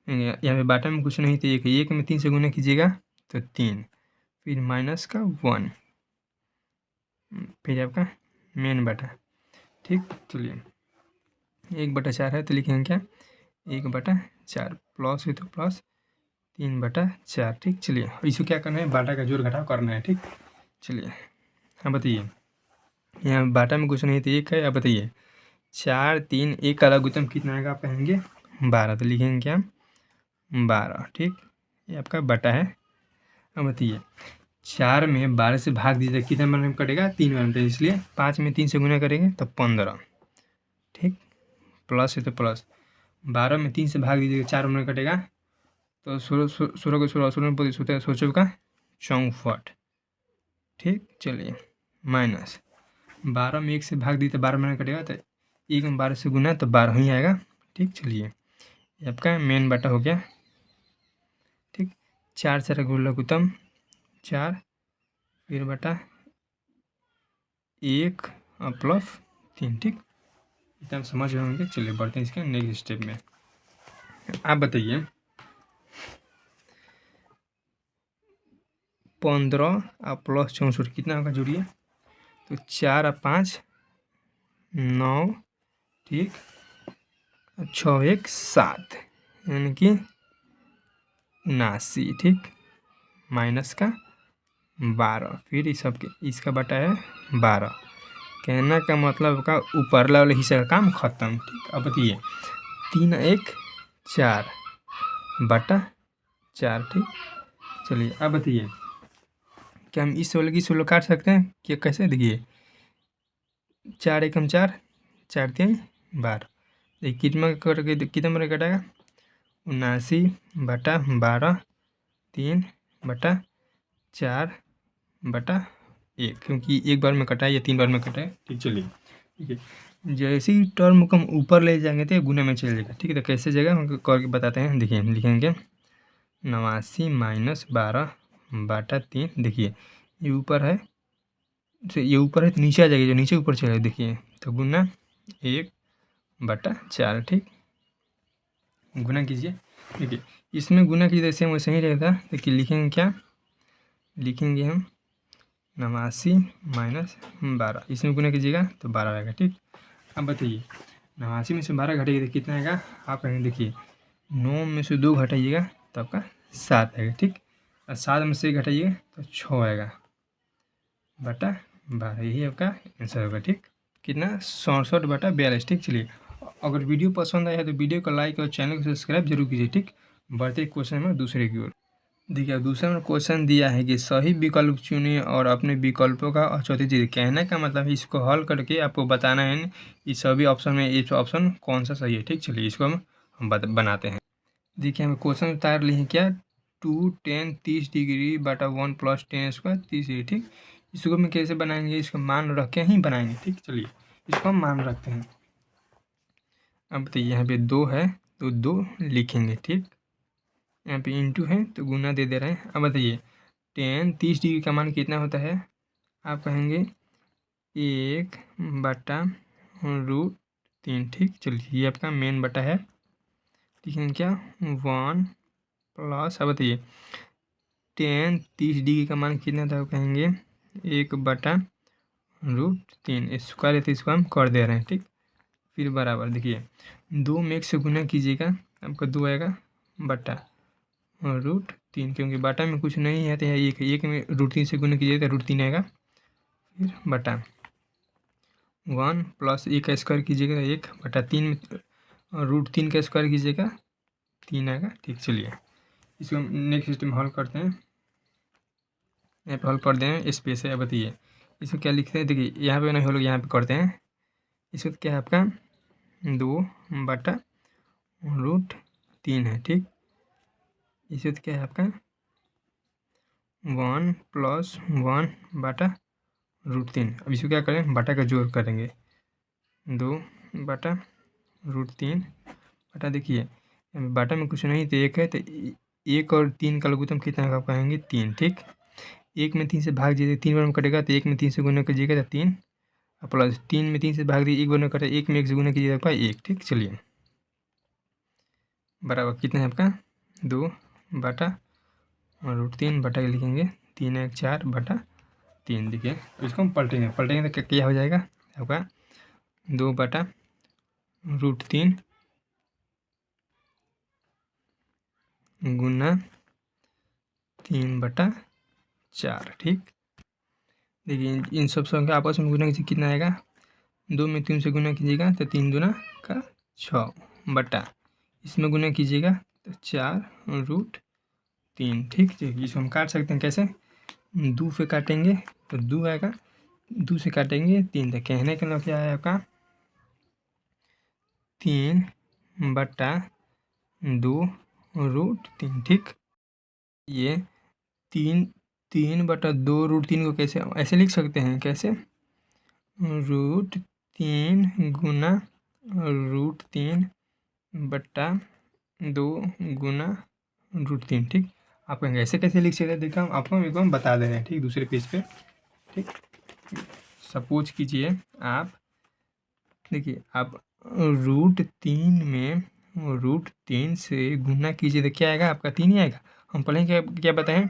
यहाँ पे बाटा में कुछ नहीं तो 1 है, 1 में 3 से गुना कीजिएगा तो 3, फिर माइनस का 1, फिर आपका मेन बटा, ठीक। चलिए 1/4 है तो लिखेंगे क्या 1/4 प्लस है तो प्लस 3/4 ठीक। चलिए इसको क्या करना है बाटा का जोड़ घटाव करना है ठीक। चलिए अब बताइए यहाँ बाटा में कुछ नहीं तो 1 है। अब बताइए 4 3 1 का लघुत्तम कितना आएगा आप कहेंगे 12 तो लिखेंगे क्या 12 ठीक। ये आपका बटा है। अब बताइए 4 में 12 से भाग दीजिए कितने बार में कटेगा 3 बार में, इसलिए 5 में 3 से गुना करेंगे तो 15 ठीक। प्लस है तो प्लस 12 में 3 से भाग दीजिएगा 4 में कटेगा तो 16 को 16 में होता है 16 का 64 ठीक। चलिए माइनस 12 में 1 से भाग दी तो 12 में कटेगा तो 1 में 12 से गुना तो 12 ही आएगा ठीक। चलिए ये आपका मेन बटा हो गया ठीक। 4 से लघुत्तम 4 फिर बटा 1 और प्लस 3 ठीक। इतना समझ रहे होंगे। चलिए बढ़ते हैं इसके नेक्स्ट स्टेप में। आप बताइए 15 और प्लस 64 कितना होगा जोड़िए तो 4 और 5 9 ठीक 6 1 7 यानी कि 79 ठीक माइनस का 12 फिर इस सब के इसका बटा है 12। कहना का मतलब का ऊपरला वाले हिस्से का काम खत्म ठीक। अब बताइए 3 1 4 बटा 4 ठीक। चलिए अब बताइए क्या हम इस वाले की सोलो काट सकते हैं कि कैसे देखिए 4 1 4 4 3 12 देखिए कितना करके कितना मेरा कटेगा 79/12 3/4/1 क्योंकि एक बार में कटा है या 3 बार में कटा है ठीक। चलिए ठीक है जैसे ही टर्म को हम ऊपर ले जाएंगे तो गुना में चल जाएगा ठीक है। तो कैसे जगह हम करके बताते हैं देखिए लिखेंगे 89 - 12/3 देखिए ये ऊपर है तो ये ऊपर है तो नीचे आ जाएगी जो नीचे ऊपर चलेगा देखिए तो गुना 1/4 ठीक। गुना कीजिए देखिए इसमें गुना कीजिए सेम वैसे ही रहेगा। देखिए लिखेंगे क्या लिखेंगे हम 89 - 12 इसमें गुना कीजिएगा तो 12 आएगा ठीक। अब बताइए 89 में से 12 घटाइए तो कितना आएगा आप कहेंगे देखिए 9 में से 2 घटाइएगा तो आपका 7 आएगा ठीक। और 7 में से 1 घटाइए तो 6 आएगा बटा 12 यही आपका आंसर होगा ठीक। कितना 67/42 ठीक। चलिए अगर वीडियो पसंद आया है तो वीडियो को लाइक और चैनल को सब्सक्राइब जरूर कीजिए ठीक। बढ़ते क्वेश्चन में दूसरे की ओर देखिए अब दूसरा में क्वेश्चन दिया है कि सही विकल्प चुनिए और अपने विकल्पों का चौथी चीज कहने का मतलब है इसको हल करके आपको बताना है इस सभी ऑप्शन में इस ऑप्शन कौन सा सही है ठीक। चलिए इसको हम बनाते हैं। देखिए हमें क्वेश्चन उतार लिए हैं क्या 2 10 30 डिग्री बटा 1 + 10 स्क्वायर 30 डिग्री ठीक। इसको हम कैसे बनाएंगे इसको मान रख के ही बनाएंगे ठीक। चलिए इसको हम मान रखते हैं। अब तो यहाँ पे 2 है तो 2 लिखेंगे ठीक। यहाँ पे इंटू है तो गुना दे दे रहे हैं। अब बताइए 30 डिग्री का मान कितना होता है आप कहेंगे 1/√3 ठीक। चलिए ये आपका मेन बटा है लिखेंगे क्या 1 प्लस अब बताइए 30 डिग्री का मान कितना था कहेंगे 1/√3 स्क्वायर है तो इसको हम कर दे रहे हैं ठीक। फिर बराबर देखिए 2 में 1 से गुना कीजिएगा आपका 2 आएगा बटा √3 क्योंकि बटा में कुछ नहीं है तो यहाँ 1 में √3 से गुना कीजिएगा तो √3 आएगा। फिर बटा 1 + 1 का स्क्वायर कीजिएगा 1/3 में √3 का स्क्वायर कीजिएगा 3 आएगा ठीक। चलिए इसको हम नेक्स्ट सिस्टम हल करते हैं। यहाँ पे हल कर दें स्पेस है। अब बताइए इसको क्या लिखते हैं देखिए यहाँ पे नहीं हो लोग यहाँ पे करते हैं। इसको क्या है आपका 2/√3 है ठीक। इसको क्या है आपका 1 + 1/√3। अब इसको क्या करें बटा का जोड़ करेंगे 2/√3 बटा देखिए बटा में कुछ नहीं तो 1 है तो 1 और 3 का लघुत्तम कितना है आप कहेंगे 3 ठीक। 1 में 3 से भाग दीजिए 3 बार में कटेगा तो 1 में 3 से गुना कीजिएगा तो 3 प्लस 3 में 3 से भाग दीजिए 1 बार में कटे 1 में 1 से गुना कीजिएगा आपका 1 ठीक। चलिए बराबर कितना है आपका 2/√3 बटा के लिखेंगे 3 1 4/3 देखिए इसको हम पलटेंगे तो क्या हो जाएगा आपका 2/√3 √3 गुना 3/4। ठीक, देखिए इन सब संख्या आपस में गुना कीजिए, कितना आएगा, 2 में 3 से गुना कीजिएगा तो 3 दूना का 6 बटा, इसमें गुना कीजिएगा तो 4√3। ठीक है, इसको हम काट सकते हैं कैसे, 2 से काटेंगे तो 2 आएगा, 2 से काटेंगे 3, तो कहने का मतलब क्या है आपका 3/2√3। ठीक, ये 3/2√3 को कैसे ऐसे लिख सकते हैं, कैसे, √3 गुना √3/2 गुना √3। ठीक, आप कहेंगे ऐसे कैसे लिख सकते हैं, देखा आपको हम बता दे रहे हैं। ठीक, दूसरे पेज पे। ठीक, सपोज कीजिए आप, देखिए आप √3 में √3 से गुना कीजिए तो क्या आएगा आपका, 3 ही आएगा। हम पहले क्या क्या बताएं,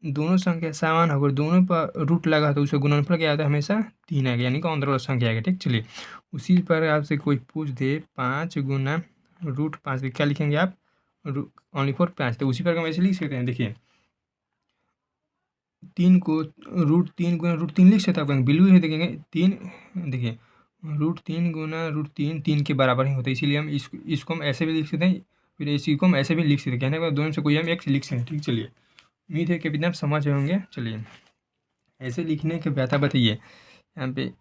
दोनों संख्या समान अगर दोनों पर रूट लगा तो उसका गुणनफल क्या आता है, हमेशा 3 आएगा, यानी कि अंदर वाला संख्या आएगा। ठीक, चलिए उसी पर आपसे कोई पूछ दे 5 गुना √5, तो क्या लिखेंगे आप, ओनली फॉर 5, तो उसी पर हम ऐसे लिख सकते हैं। देखिए 3 को √3 गुना √3 लिख सकते हैं, आप बिल्कुल है, देखेंगे 3, देखिए √3 गुना √3 3 के बराबर ही होता है, इसीलिए हम इसको हम ऐसे भी लिख सकते हैं, फिर इसी को हम ऐसे भी लिख सकते हैं, कहने का दोनों से कोई हम एक लिख सकते हैं। ठीक, चलिए उम्मीद है कि अभी आप समझ होंगे। चलिए ऐसे लिखने के बेहतर बताइए, यहाँ पे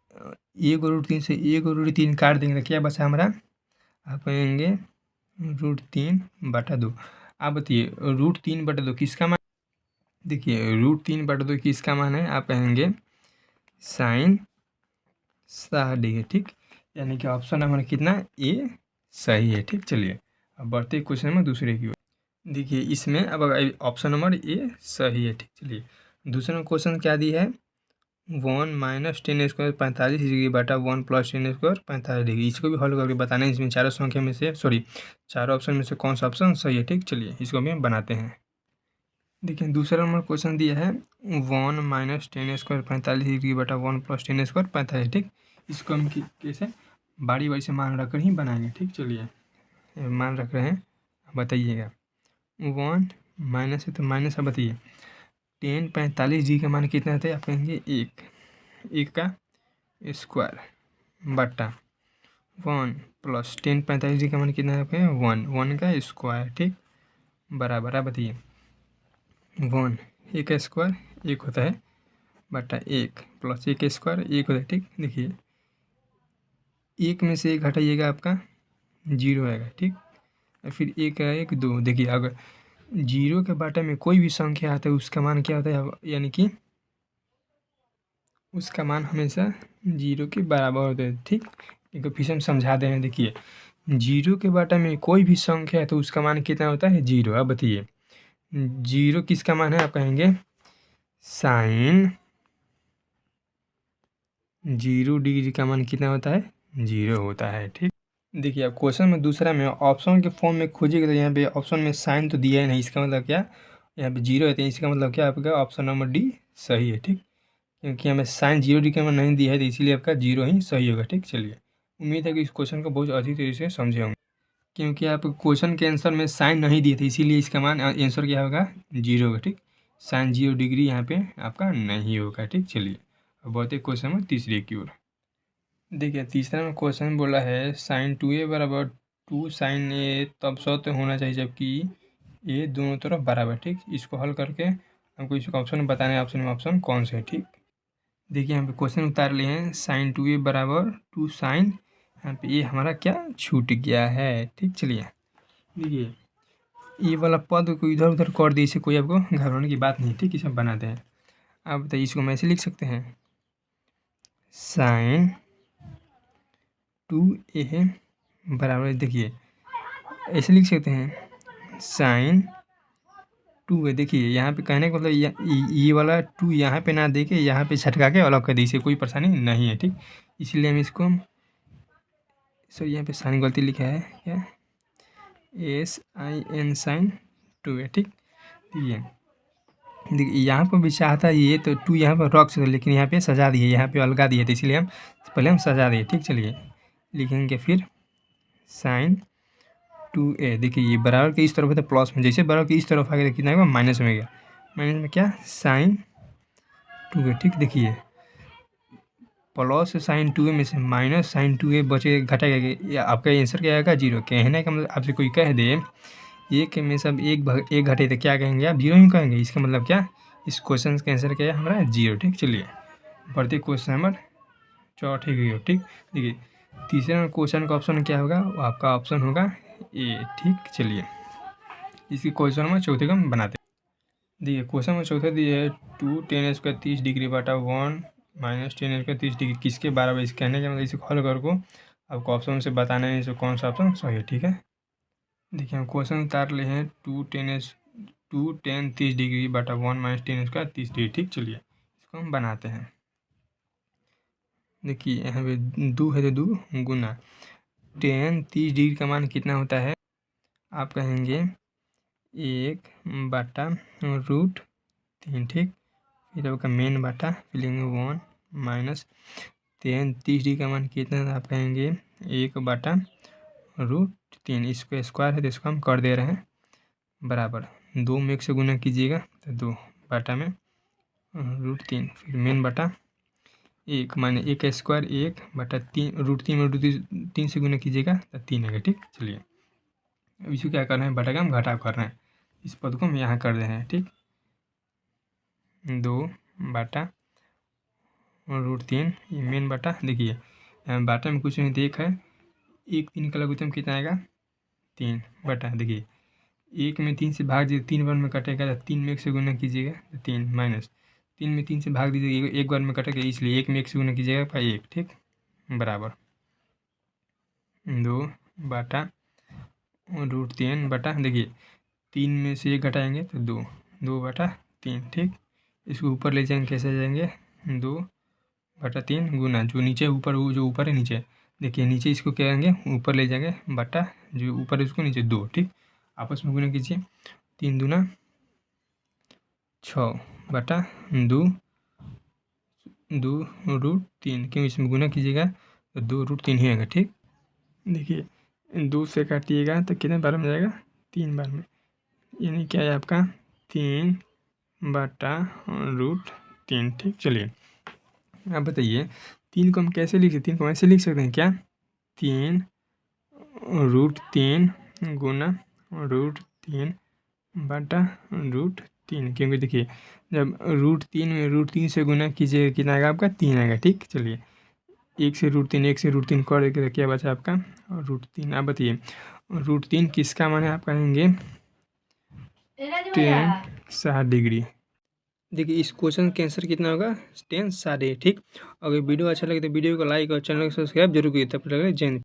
1/3 से 1/3 काट देंगे तो क्या बचा हमारा, आप कहेंगे √3/2। आप बताइए √3/2 किसका मान, देखिए √3/2 किसका मान है, आप कहेंगे sin 60°। ठीक, यानी कि ऑप्शन हमारा कितना, ए सही है। ठीक, चलिए अब बढ़ते क्वेश्चन नंबर दूसरे की ओर। देखिए इसमें अब ऑप्शन नंबर ए सही है। ठीक, चलिए दूसरा क्वेश्चन क्या दिया है, 1 - 10² 45° बटा 1 + 10² 45°। इसको भी हल करके बताना है, इसमें चारों संख्या में से चारों ऑप्शन में से कौन सा ऑप्शन सही है। ठीक, चलिए इसको भी हम बनाते हैं। देखिए दूसरा नंबर क्वेश्चन दिया है 1 - 10² 45° बटा 1 + 10² 45। ठीक, इसको हम कैसे बारी बारी से मान रखकर ही बनाएंगे। ठीक, चलिए मान रख रहे हैं, बताइएगा 1 माइनस है तो माइनस, अब बताइए 10 45 का मान कितना होता है, आप कहेंगे 1 का स्क्वायर बटा 1 + 10 45 का मान कितना है, 1 का स्क्वायर। ठीक, बराबर, आप बताइए 1 1 का स्क्वायर 1 होता है बटा 1 + 1 का स्क्वायर 1 होता है। ठीक, देखिए 1 में से 1 हटाइएगा आपका 0 आएगा। ठीक, फिर 1 का 1 2, देखिए अगर 0 के बाटे में कोई भी संख्या आता है उसका मान क्या होता है, यानी कि उसका मान हमेशा 0 के बराबर होता है। ठीक, एक फिर से हम समझा दे रहे हैं, देखिए 0 के बाटे में कोई भी संख्या है तो उसका मान कितना होता है, 0। अब बताइए 0 किसका मान है, आप कहेंगे sin 0° का मान कितना होता है, 0 होता है। ठीक, देखिए अब क्वेश्चन में दूसरा में ऑप्शन के फॉर्म में खोजिएगा तो यहाँ पे ऑप्शन में साइन तो दिया ही नहीं, इसका मतलब क्या, यहाँ पे 0 है तो इसका मतलब क्या, आपका ऑप्शन नंबर डी सही है। ठीक, क्योंकि हमें साइन 0° का मान नहीं दिया है तो इसीलिए आपका 0 ही सही होगा। ठीक, चलिए उम्मीद है कि इस क्वेश्चन को बहुत अच्छी तरीके से समझे होंगे, क्योंकि आप क्वेश्चन के आंसर में साइन नहीं दिए थे इसीलिए इसका मान आंसर क्या होगा, 0 होगा। ठीक, साइन 0° यहाँ पे आपका नहीं होगा। ठीक, चलिए अब बढ़ते क्वेश्चन में तीसरे की ओर। देखिए तीसरा में क्वेश्चन बोला है sin 2a बराबर 2 sin a तब सत्य होना चाहिए जबकि ये दोनों तरफ बराबर। ठीक, इसको हल करके हमको इसका ऑप्शन बताना है, ऑप्शन में ऑप्शन कौन से है। ठीक, देखिए यहाँ पे क्वेश्चन उतार लिए हैं sin 2a बराबर 2 sin, यहाँ पे ये हमारा क्या छूट गया है। ठीक, चलिए देखिए ये वाला पद को इधर उधर कर दिए, इसे कोई आपको घबराने की बात नहीं। ठीक, इसे हम बनाते हैं। अब बताइए इसको हम ऐसे लिख सकते हैं sin 2a बराबर, देखिए ऐसे लिख सकते हैं sin 2 है। देखिए यहाँ पे कहने का मतलब ये वाला 2 यहाँ पे ना दे के यहाँ पे छटका के अलग कर दी, इसे कोई परेशानी नहीं है। ठीक, इसलिए हम इसको सर यहाँ पे साइन गलती लिखा है, क्या sin sin 2 है। ठीक, देखिए यहाँ पर भी चाहता है ये तो 2 यहाँ पर रख सकते, लेकिन यहाँ पे सजा दिए, यहाँ पे अलगा दिए, तो इसलिए हम पहले हम सजा दिए। ठीक, चलिए लिखेंगे फिर साइन 2a। देखिए ये बराबर के इस तरफ है तो प्लस में, जैसे बराबर के इस तरफ आ गया कितना आएगा माइनस में गया, माइनस में क्या साइन 2a। ठीक, देखिए प्लस साइन 2a में से माइनस साइन 2a बचे घटेगा, या आपका आंसर क्या आएगा 0। कहने का मतलब आपसे कोई कह दे एक में सब एक घटे तो क्या कहेंगे आप 0 ही कहेंगे। इसका मतलब क्या, इस क्वेश्चन का आंसर क्या है हमारा 0। ठीक, चलिए बढ़ते क्वेश्चन नंबर 4 की ओर। ठीक, देखिए तीसरे नंबर क्वेश्चन का ऑप्शन क्या होगा, वो आपका ऑप्शन होगा ए। ठीक, चलिए इसकी क्वेश्चन नंबर चौथे का हम बनाते हैं। देखिए क्वेश्चन नंबर चौथा दिया है 2 tan² 30 डिग्री बटा 1 माइनस tan² 30 डिग्री किसके बराबर। इस कहने के मतलब इसे हल कर को आपको ऑप्शन से बताना है इसे कौन सा ऑप्शन सही है। ठीक है, देखिए हम क्वेश्चन उतार ले हैं 2 tan 30 डिग्री बटा 1 माइनस tan² 30 डिग्री। ठीक, चलिए इसको हम बनाते हैं। देखिए यहाँ पे 2 है तो 2 गुना tan 30 डिग्री का मान कितना होता है, आप कहेंगे 1/√3। ठीक, फिर आपका मेन बटा फिर लेंगे 1 माइनस tan 30 डिग्री का मान कितना है, आप कहेंगे 1/√3। इसको स्क्वायर है तो इसको हम कर दे रहे हैं बराबर 2 में 1 से गुना कीजिएगा तो 2 बटा में √3 फिर मेन बटा 1 माने 1 का स्क्वायर 1 बटा 3 √3 में √3 से गुना कीजिएगा तो 3 आएगा। ठीक, चलिए अब इसको क्या कर रहे हैं, बटा का हम घटाव कर रहे हैं, इस पद को हम यहाँ कर रहे हैं। ठीक, 2 बटा √3 ये मेन बटा, देखिए बाटा में कुछ नहीं तो 1 है, 1 3 का लघुत्तम कितना आएगा 3 बटा, देखिए 1 में 3 से भाग दीजिए 3 बार में कटेगा तो 3 में 1 से गुना कीजिएगा तो 3 माइनस 3 में 3 से भाग दीजिएगा 1 बार में कटेगा, इसलिए 1 में 1 से गुना कीजिएगा पर 1। ठीक, बराबर 2 बटा √3 बटा, देखिए 3 में से 1 घटाएंगे तो 2 बटा 3। ठीक, इसको ऊपर ले जाएंगे, कैसे जाएंगे 2 बटा 3 गुना जो नीचे ऊपर, वो जो ऊपर है नीचे, देखिए नीचे इसको क्या करेंगे ऊपर ले जाएंगे बटा जो ऊपर है उसको नीचे 2। ठीक, आपस में गुना कीजिए 3 दूना 6 बटा 2√3, क्यों इसमें गुना कीजिएगा तो 2√3 ही आएगा। ठीक, देखिए 2 से काटिएगा तो कितने बार में जाएगा 3 बार में, यानी क्या है आपका 3 बटा √3। ठीक, चलिए आप बताइए 3 को हम कैसे लिख सकते हैं, 3 को ऐसे लिख सकते हैं क्या 3√3 गुना √3 बटा √3, क्योंकि देखिए जब √3 में √3 से गुना कीजिएगा कितना आएगा आपका 3 आएगा। ठीक, चलिए 1 से √3 कर देंगे तो क्या बचा आपका √3। आप बताइए √3 किसका मान है, आप कहेंगे tan 60 डिग्री। देखिए इस क्वेश्चन का आंसर कितना होगा tan 60। ठीक, अगर वीडियो अच्छा लगे तो वीडियो को लाइक और चैनल को सब्सक्राइब जरूर कीजिए। तब तक जय हिंद।